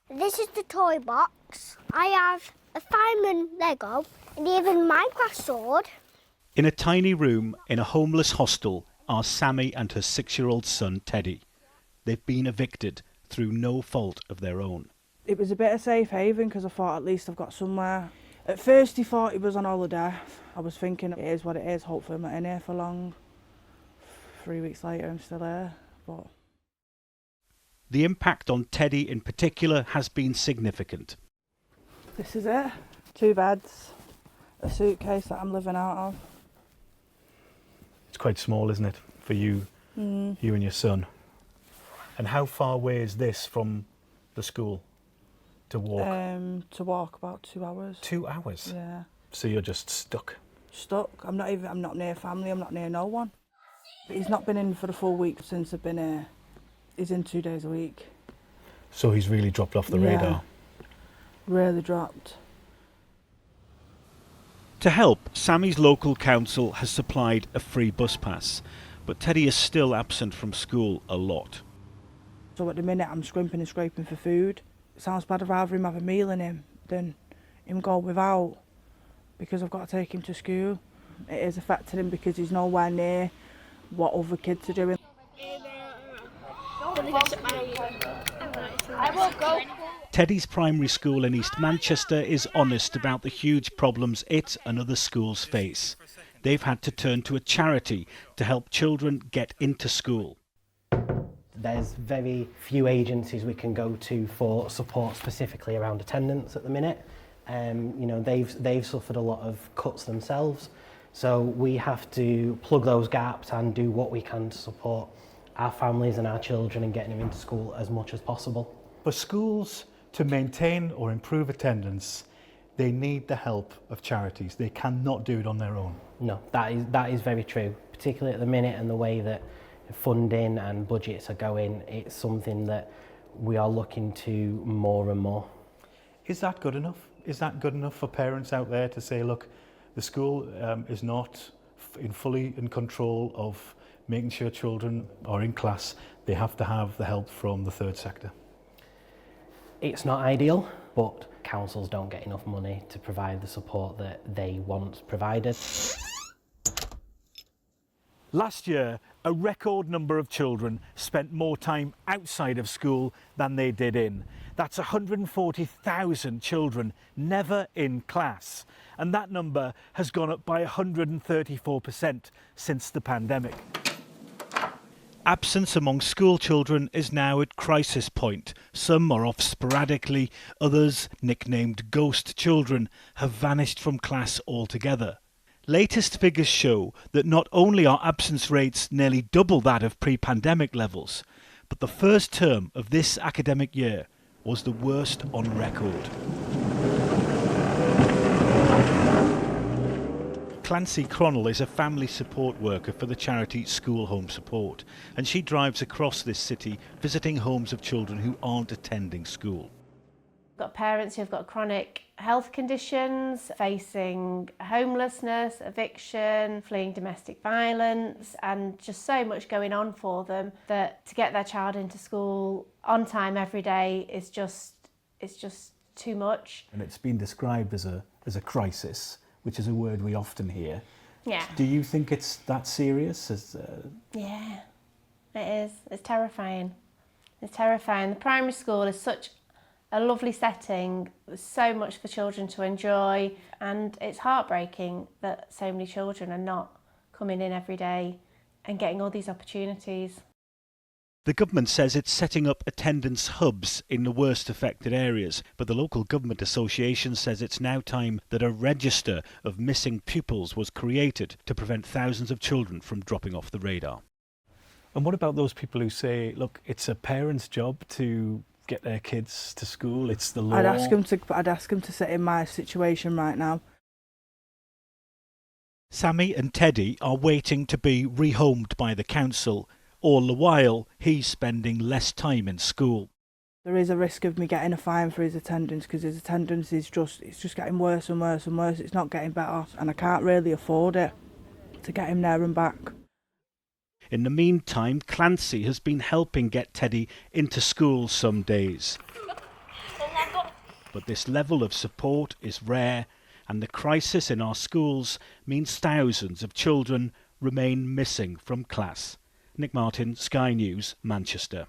This is the toy box. I have a fireman Lego and even Minecraft sword. In a tiny room in a homeless hostel are Sammy and her 6-year-old son Teddy. They've been evicted through no fault of their own. It was a bit of safe haven because I thought at least I've got somewhere. At first he thought he was on holiday. I was thinking it is what it is, hopefully I'm not in here for long. 3 weeks later I'm still here. But The impact on Teddy in particular has been significant. this is it. 2 beds, a suitcase that I'm living out of. It's quite small, isn't it, for you and your son? And how far away is this from the school to walk? To walk about 2 hours. 2 hours? Yeah. So you're just stuck? Stuck. I'm not near family, I'm not near no one. But he's not been in for the full week since I've been here. He's in 2 days a week. So he's really dropped off the radar? Really dropped. To help, Sammy's local council has supplied a free bus pass, but Teddy is still absent from school a lot. So at the minute I'm scrimping and scraping for food. It sounds bad, I'd rather him have a meal in him than him go without, because I've got to take him to school. It is affecting him because he's nowhere near what other kids are doing. I won't go. Teddy's primary school in East Manchester is honest about the huge problems it and other schools face. They've had to turn to a charity to help children get into school. There's very few agencies we can go to for support specifically around attendance at the minute. They've suffered a lot of cuts themselves, so we have to plug those gaps and do what we can to support our families and our children and getting them into school as much as possible. For schools to maintain or improve attendance, they need the help of charities. They cannot do it on their own. No, that is very true, particularly at the minute and the way that funding and budgets are going. It's something that we are looking to more and more. Is that good enough? Is that good enough for parents out there to say, look, the school is not fully in control of making sure children are in class, they have to have the help from the third sector? It's not ideal, but councils don't get enough money to provide the support that they want provided. Last year, a record number of children spent more time outside of school than they did in. That's 140,000 children never in class. And that number has gone up by 134% since the pandemic. Absence among school children is now at crisis point. Some are off sporadically, others, nicknamed ghost children, have vanished from class altogether. Latest figures show that not only are absence rates nearly double that of pre-pandemic levels, but the first term of this academic year was the worst on record. Clancy Cronell is a family support worker for the charity School Home Support, and she drives across this city visiting homes of children who aren't attending school. We've got parents who've got chronic health conditions, facing homelessness, eviction, fleeing domestic violence, and just so much going on for them that to get their child into school on time every day is just too much. And it's been described as a crisis, which is a word we often hear. Yeah. Do you think it's that serious? Yeah, it is. It's terrifying. It's terrifying. The primary school is such a lovely setting. There's so much for children to enjoy, and it's heartbreaking that so many children are not coming in every day and getting all these opportunities. The government says it's setting up attendance hubs in the worst affected areas, but the local government association says it's now time that a register of missing pupils was created to prevent thousands of children from dropping off the radar. And what about those people who say, look, it's a parent's job to get their kids to school, it's the law? I'd ask him to sit in my situation right now. Sammy and Teddy are waiting to be rehomed by the council. All the while, he's spending less time in school. There is a risk of me getting a fine for his attendance because his attendance is just getting worse and worse and worse. It's not getting better, and I can't really afford it to get him there and back. In the meantime, Clancy has been helping get Teddy into school some days. but this level of support is rare, and the crisis in our schools means thousands of children remain missing from class. Nick Martin, Sky News, Manchester.